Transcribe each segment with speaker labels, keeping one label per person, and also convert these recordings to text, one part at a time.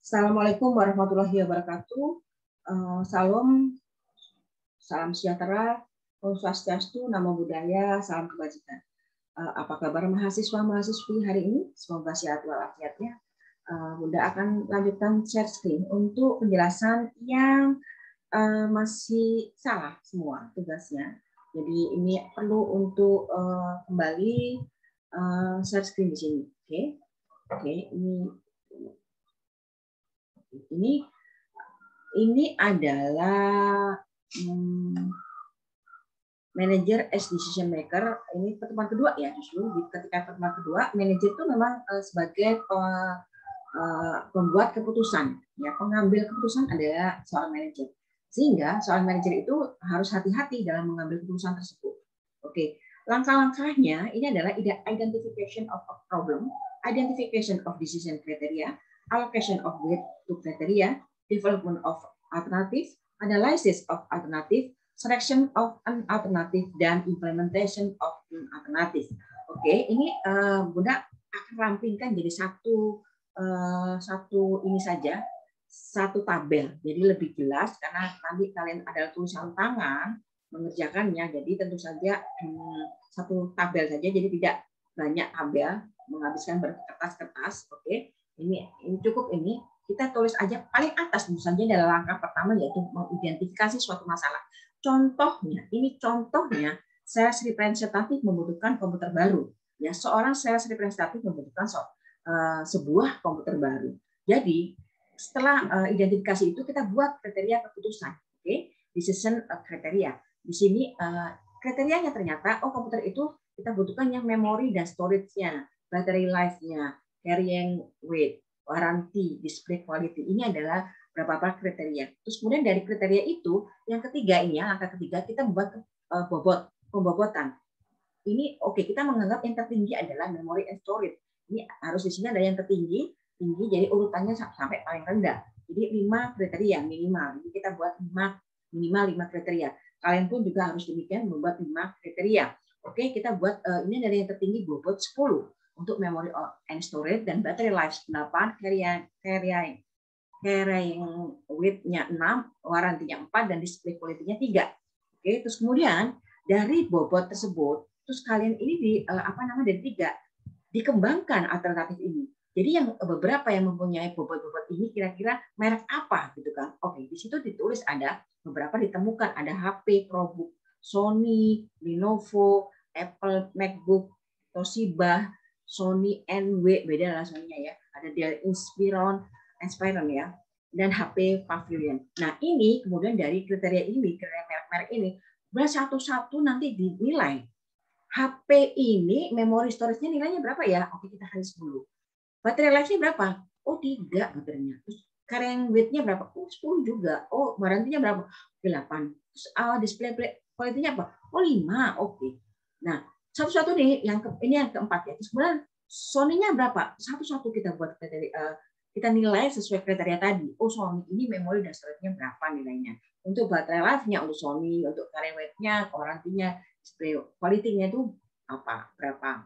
Speaker 1: Assalamualaikum warahmatullahi wabarakatuh. Salam, salam sejahtera, Om Swastiastu, Namo Buddhaya, salam kebajikan. Apa kabar mahasiswa-mahasiswi hari ini? Semoga sehat walafiatnya. Bunda akan lanjutkan share screen untuk penjelasan yang masih salah semua tugasnya. Jadi ini perlu untuk kembali share screen di sini. Oke, ini adalah manager as decision maker. Ini pertemuan kedua ya, justru ketika pertemuan kedua, manager itu memang sebagai pembuat keputusan, ya, pengambil keputusan adalah seorang manajer. Sehingga seorang manajer itu harus hati-hati dalam mengambil keputusan tersebut. Oke, langkah-langkahnya ini adalah identification of a problem, identification of decision criteria, allocation of weight to criteria, development of alternative, analysis of alternative, selection of an alternative, dan implementation of an alternative. Oke, ini Bunda akan rampingkan jadi satu ini saja, satu tabel. Jadi lebih jelas karena nanti kalian ada tulisan tangan mengerjakannya. Jadi tentu saja satu tabel saja. Jadi tidak banyak tabel menghabiskan berkertas-kertas. Oke, ini cukup ini. Kita tulis aja paling atas tentu saja adalah langkah pertama yaitu mengidentifikasi suatu masalah. Contohnya, ini contohnya sales representatif membutuhkan komputer baru. Ya, seorang sales representatif membutuhkan sebuah komputer baru. Jadi setelah identifikasi itu kita buat kriteria keputusan, oke? Decision criteria. Di sini kriterianya ternyata komputer itu kita butuhkan yang memori dan storage-nya, battery life-nya, carrying weight, warranty, display quality. Ini adalah beberapa kriteria. Terus kemudian dari kriteria itu yang ketiga ini ya, langkah ketiga kita membuat pembobotan. Ini oke, kita menganggap yang tertinggi adalah memory and storage. Ini harus di sini ada yang tertinggi, tinggi, jadi urutannya sampai paling rendah. Jadi 5 kriteria minimal. Jadi kita buat minimal 5 kriteria. Kalian pun juga harus demikian membuat 5 kriteria. Oke, kita buat ini dari yang tertinggi bobot 10 untuk memory and storage dan battery life 8, carrying weight-nya 6, warranty-nya 4 dan display quality-nya 3. Oke, terus kemudian dari bobot tersebut, terus kalian ini dari 3 dikembangkan alternatif ini. Jadi yang beberapa yang mempunyai bobot-bobot ini kira-kira merek apa gitu kan? Oke, di situ ditulis ada beberapa ditemukan ada HP, ProBook, Sony, Lenovo, Apple MacBook, Toshiba, Sony NW beda lah Sony-nya ya. Ada Dell Inspiron ya, dan HP Pavilion. Nah, ini kemudian dari kriteria ini, kriteria merek-merek ini, satu-satu nanti dinilai. HP ini memori storage-nya nilainya berapa ya? Oke, kita harus dulu. Baterai life-nya berapa? Oh, 3 baterainya. Terus carrying weight-nya berapa? Oh, 10 juga. Oh, warranty-nya berapa? 8. Terus display quality-nya apa? Oh, 5. Oke. Nah, satu-satu nih ini yang keempat ya. Terus kemudian Sony-nya berapa? Satu-satu kita buat kriteria, kita nilai sesuai kriteria tadi. Oh, Sony ini memori dan storage-nya berapa nilainya? Untuk baterai life-nya untuk Sony, untuk carrying weight-nya, warranty-nya, display quality-nya itu apa? Berapa?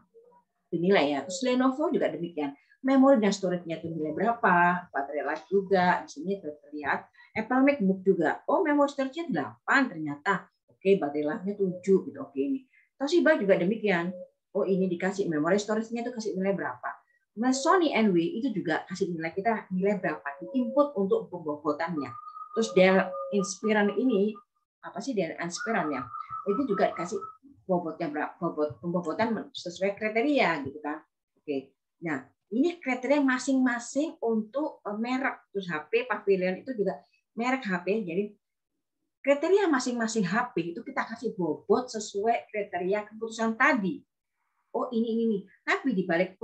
Speaker 1: Dinilai ya. Terus Lenovo juga demikian. Memori dan storage-nya itu nilai berapa? Baterai life juga di sini terlihat. Apple MacBook juga. Oh, memori storage-nya 8 ternyata. Oke, baterai life-nya 7 gitu. Oke ini. Toshiba juga demikian. Oh, ini dikasih memori storage-nya itu kasih nilai berapa? Nah, Sony NW itu juga kasih nilai kita nilai berapa? Input untuk pembobotannya. Terus Dell Inspiron ini apa sih Dell Inspiron ya? Itu juga kasih bobotnya berapa, pembobotan sesuai kriteria gitu kan. Oke. Nah, ini kriteria masing-masing untuk merek. Terus HP Pavilion itu juga merek HP. Jadi kriteria masing-masing HP itu kita kasih bobot sesuai kriteria keputusan tadi. Oh, ini. Tapi dibalik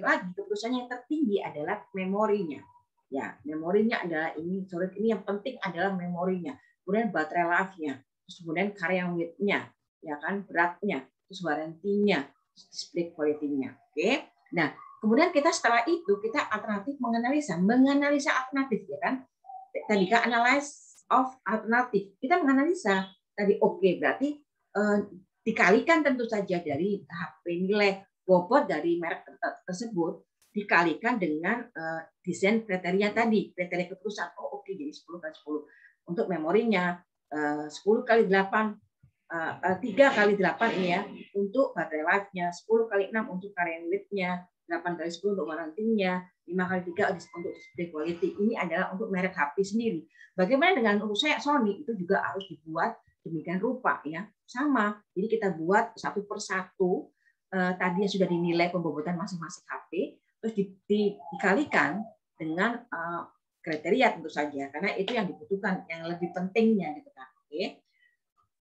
Speaker 1: lagi keputusan yang tertinggi adalah memorinya. Ya, memorinya adalah ini. Ini yang penting adalah memorinya. Kemudian baterai life-nya. Terus kemudian carrying weight-nya, ya kan, beratnya, terus warranty-nya, display quality-nya. Oke. Nah, kemudian kita setelah itu kita alternatif menganalisa alternatif ya kan. Tadi kan analysis of alternatif. Kita menganalisa tadi berarti dikalikan tentu saja dari HP nilai bobot dari merek tersebut dikalikan dengan desain kriteria tadi, kriteria keputusan. Oh oke, jadi 10 kali 10. Untuk memorinya 10 kali 8, 3 kali 8 ini ya, untuk baterai life-nya, 10 kali 6 untuk current width-nya, 8 kali 10 untuk warranty-nya, 5 kali 3 untuk display quality. Ini adalah untuk merek HP sendiri. Bagaimana dengan untuk saya Sony, itu juga harus dibuat demikian rupa ya, sama. Jadi kita buat satu persatu, tadi sudah dinilai pembobotan masing-masing HP, terus dikalikan dengan kriteria tentu saja, karena itu yang dibutuhkan, yang lebih pentingnya gitu kan. Oke.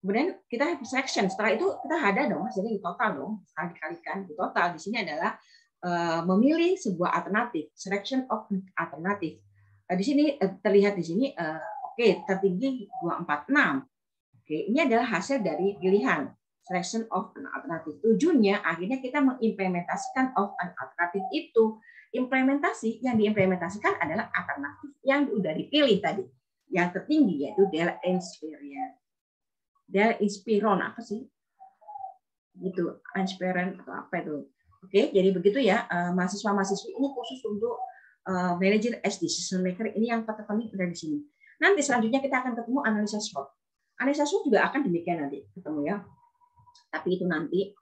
Speaker 1: Kemudian kita selection, setelah itu kita ada dong, jadi di total dong, setelah dikalikan di total di sini adalah memilih sebuah alternatif, selection of alternatif. Di sini terlihat di sini, oke, tertinggi 246. Oke, ini adalah hasil dari pilihan selection of an alternative. Tujuannya akhirnya kita mengimplementasikan of an alternative itu. Implementasi yang diimplementasikan adalah alternatif yang sudah dipilih tadi. Yang tertinggi yaitu Dell Inspiron. Dell Inspiron apa sih? Gitu, Inspiron atau apa itu? Oke, jadi begitu ya, mahasiswa-mahasiswi ini khusus untuk manager as decision maker, ini yang terpenting ada di sini. Nanti selanjutnya kita akan ketemu analisa SWOT. Analisa SWOT juga akan demikian nanti ketemu ya. Tapi itu nanti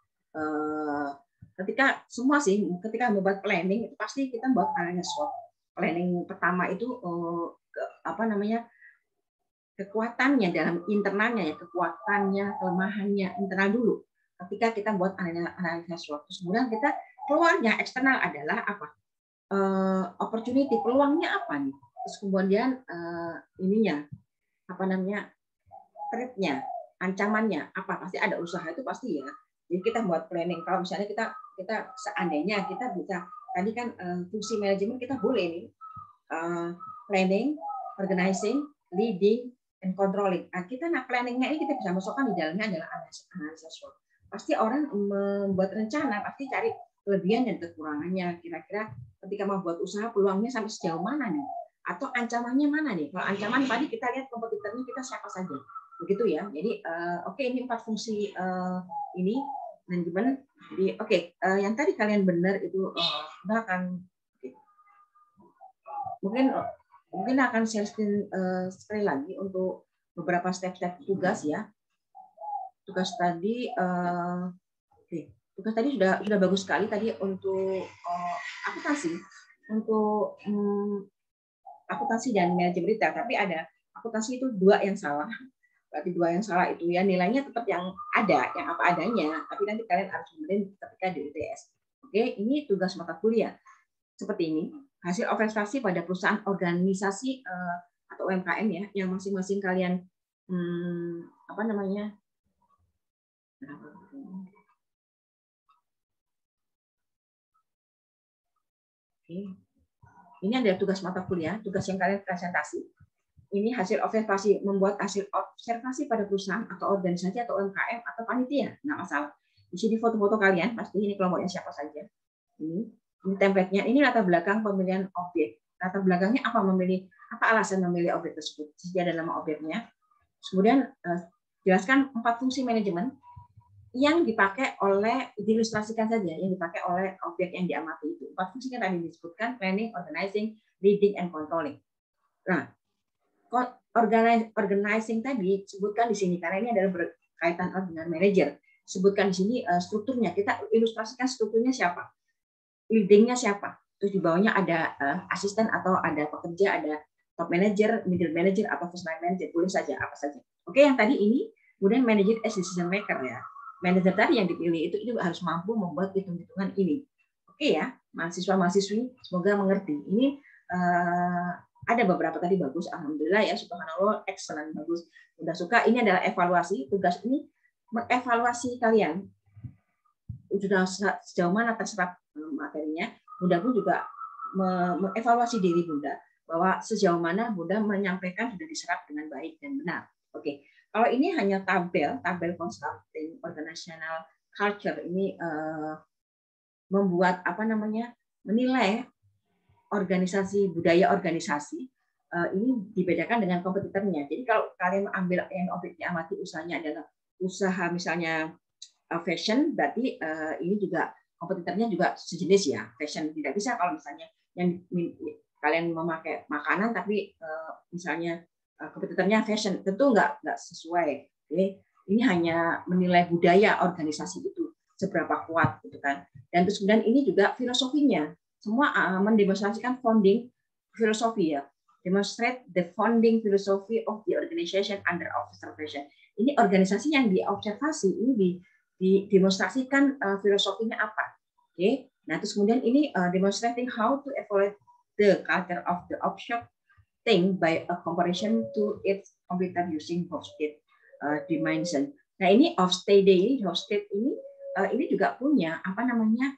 Speaker 1: ketika semua sih, ketika membuat planning itu pasti kita buat analisa SWOT. Planning pertama itu apa namanya, kekuatannya dalam internalnya ya, kekuatannya, kelemahannya internal dulu. Ketika kita buat analisa SWOT, kemudian kita keluarnya eksternal adalah apa? Opportunity, peluangnya apa nih? Terus kemudian ininya apa namanya, threat-nya, ancamannya apa? Pasti ada usaha itu pasti ya. Jadi kita buat planning. Kalau misalnya kita seandainya kita bisa tadi kan fungsi manajemen kita boleh nih planning, organizing, leading, and controlling. Nah, kita planningnya ini kita bisa masukkan di dalamnya adalah analisa SWOT. Pasti orang membuat rencana pasti cari kelebihan dan kekurangannya. Kira-kira ketika mau buat usaha peluangnya sampai sejauh mana nih? Atau ancamannya mana nih? Kalau ancaman tadi kita lihat kompetitornya kita siapa saja. Begitu ya. Jadi oke, ini 4 fungsi ini manajemen. Jadi oke, yang tadi kalian benar itu udah akan mungkin akan share screen sekali lagi untuk beberapa step-step tugas ya. Tugas tadi oke. Tugas tadi sudah bagus sekali tadi untuk akuntansi, untuk akuntansi dan manajemen retail, tapi ada akuntansi itu 2 yang salah. Berarti 2 yang salah itu ya nilainya tetap yang ada, yang apa adanya, tapi nanti kalian harus benerin ketika di UTS. Oke, ini tugas mata kuliah. Seperti ini, hasil observasi pada perusahaan organisasi atau UMKM ya, yang masing-masing kalian apa namanya? Oke. Ini adalah tugas mata kuliah, tugas yang kalian presentasi. Ini hasil observasi, membuat hasil observasi pada perusahaan atau organisasi atau UMKM atau panitia, nggak masalah. Di sini foto-foto kalian, pasti ini kelompoknya siapa saja. Ini template-nya, ini latar belakang pemilihan objek. Latar belakangnya apa alasan memilih objek tersebut? Jadi ada nama objeknya. Kemudian jelaskan 4 fungsi manajemen yang dipakai oleh, diilustrasikan saja, yang dipakai oleh objek yang diamati itu. 4 fungsi yang tadi disebutkan, planning, organizing, leading, and controlling. Nah, organizing tadi sebutkan di sini karena ini adalah berkaitan dengan manajer. Sebutkan di sini strukturnya. Kita ilustrasikan strukturnya siapa, leadingnya siapa. Terus di bawahnya ada asisten atau ada pekerja, ada top manager, middle manager atau first line manager, boleh saja apa saja. Oke, yang tadi ini kemudian manager as decision maker ya. Manajer tadi yang dipilih itu harus mampu membuat hitung-hitungan ini. Oke ya, mahasiswa-mahasiswi semoga mengerti. Ini ada beberapa tadi bagus, alhamdulillah ya, subhanallah, excellent, bagus. Udah suka. Ini adalah evaluasi. Tugas ini mengevaluasi kalian sudah sejauh mana terserap materinya. Bunda pun juga mengevaluasi diri Bunda bahwa sejauh mana Bunda menyampaikan sudah diserap dengan baik dan benar. Oke. Kalau ini hanya tabel consulting organizational culture, ini membuat apa namanya, menilai organisasi, budaya organisasi, ini dibedakan dengan kompetitornya. Jadi kalau kalian ambil yang objek diamati usahanya adalah usaha misalnya fashion, berarti ini juga kompetitornya juga sejenis ya, fashion. Tidak bisa kalau misalnya yang kalian memakai makanan tapi misalnya kompetitornya fashion, tentu nggak sesuai. Oke, ini hanya menilai budaya organisasi itu seberapa kuat gitu kan. Dan terus kemudian ini juga filosofinya, semua mendemonstrasikan founding filosofi ya, demonstrate the founding philosophy of the organization under observation. Ini organisasi yang diobservasi, ini didemonstrasikan filosofinya apa. Oke, nah terus kemudian ini demonstrating how to evaluate the culture of the offshore thing by a comparison to its computer using Hofstede dimension. Nah ini Hofstede ini juga punya apa namanya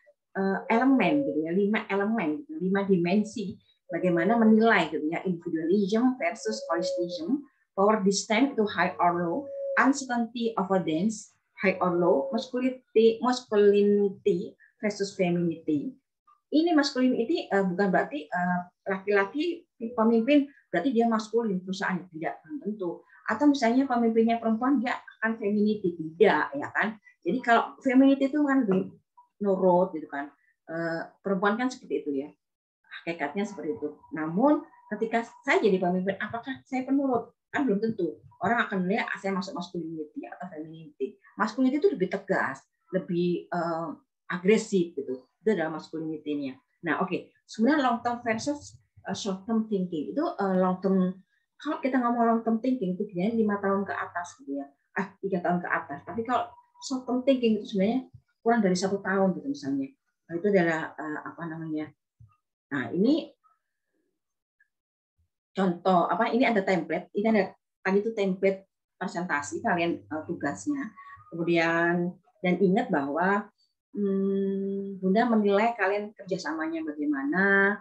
Speaker 1: elemen gitu ya, 5 elemen, 5 dimensi bagaimana menilai gitu ya, individualism versus holistism, power distance itu high or low, uncertainty of a dance high or low, masculinity versus femininity. Ini masculinity bukan berarti laki-laki pemimpin berarti dia maskulin perusahaan, tidak tentu. Atau misalnya pemimpinnya perempuan dia akan femininity, tidak ya kan. Jadi kalau femininity itu kan nurut gitu kan. Perempuan kan seperti itu ya. Hakikatnya seperti itu. Namun ketika saya jadi pemimpin, apakah saya penurut? Kan belum tentu. Orang akan melihat saya masuk masculinity atau femininity. Masculinity itu lebih tegas, lebih agresif gitu. Itu adalah masculinity-nya. Nah, oke. Sebenarnya long term versus short term thinking. Itu long term, kalau kita ngomong long term thinking itu biasanya 5 tahun ke atas gitu ya. 3 tahun ke atas. Tapi kalau short term thinking itu sebenarnya kurang dari 1 tahun gitu misalnya. Nah, itu adalah apa namanya? Nah, ini contoh apa? Ini ada template. Ini ada tadi itu template presentasi kalian tugasnya. Kemudian dan ingat bahwa Bunda menilai kalian kerjasamanya bagaimana,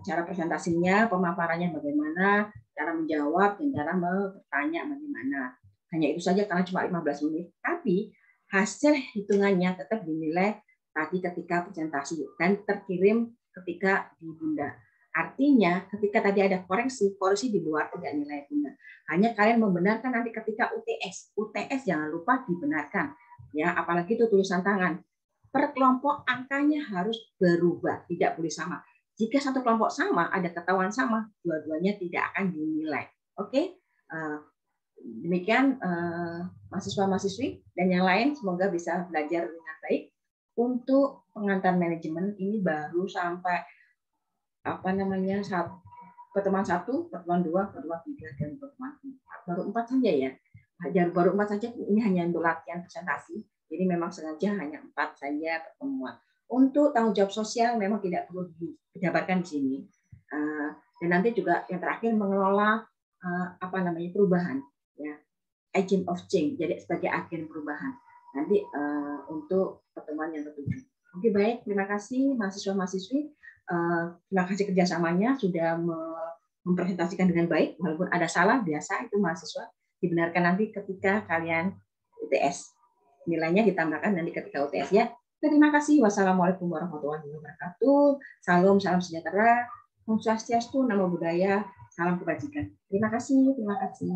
Speaker 1: cara presentasinya, pemaparannya bagaimana, cara menjawab dan cara bertanya bagaimana. Hanya itu saja karena cuma 15 menit. Tapi hasil hitungannya tetap dinilai tadi ketika presentasi dan terkirim ketika di Bunda. Artinya ketika tadi ada koreksi di luar tidak nilai Bunda. Hanya kalian membenarkan nanti ketika UTS. UTS jangan lupa dibenarkan. Ya, apalagi itu tulisan tangan. Per kelompok angkanya harus berubah, tidak boleh sama. Jika satu kelompok sama, ada ketahuan sama, dua-duanya tidak akan dinilai. Oke, demikian mahasiswa-mahasiswi dan yang lain semoga bisa belajar dengan baik. Untuk pengantar manajemen ini baru sampai apa namanya pertemuan 1, pertemuan 2, pertemuan 3 dan pertemuan 4. Baru 4 saja ya. Baru 4 saja, ini hanya untuk latihan presentasi. Jadi memang sengaja hanya 4 saja pertemuan. Untuk tanggung jawab sosial memang tidak perlu dijabarkan di sini. Dan nanti juga yang terakhir mengelola apa namanya perubahan, ya, agent of change. Jadi sebagai agen perubahan. Nanti untuk pertemuan yang ketujuh. Oke, baik, terima kasih mahasiswa-mahasiswi. Terima kasih kerjasamanya sudah mempresentasikan dengan baik. Walaupun ada salah biasa itu mahasiswa dibenarkan nanti ketika kalian UTS. Nilainya ditambahkan nanti ketika UTS ya. Terima kasih. Wassalamualaikum warahmatullahi wabarakatuh. Salam sejahtera. Om Swastiastu, Namo Buddhaya. Salam kebajikan. Terima kasih. Terima kasih.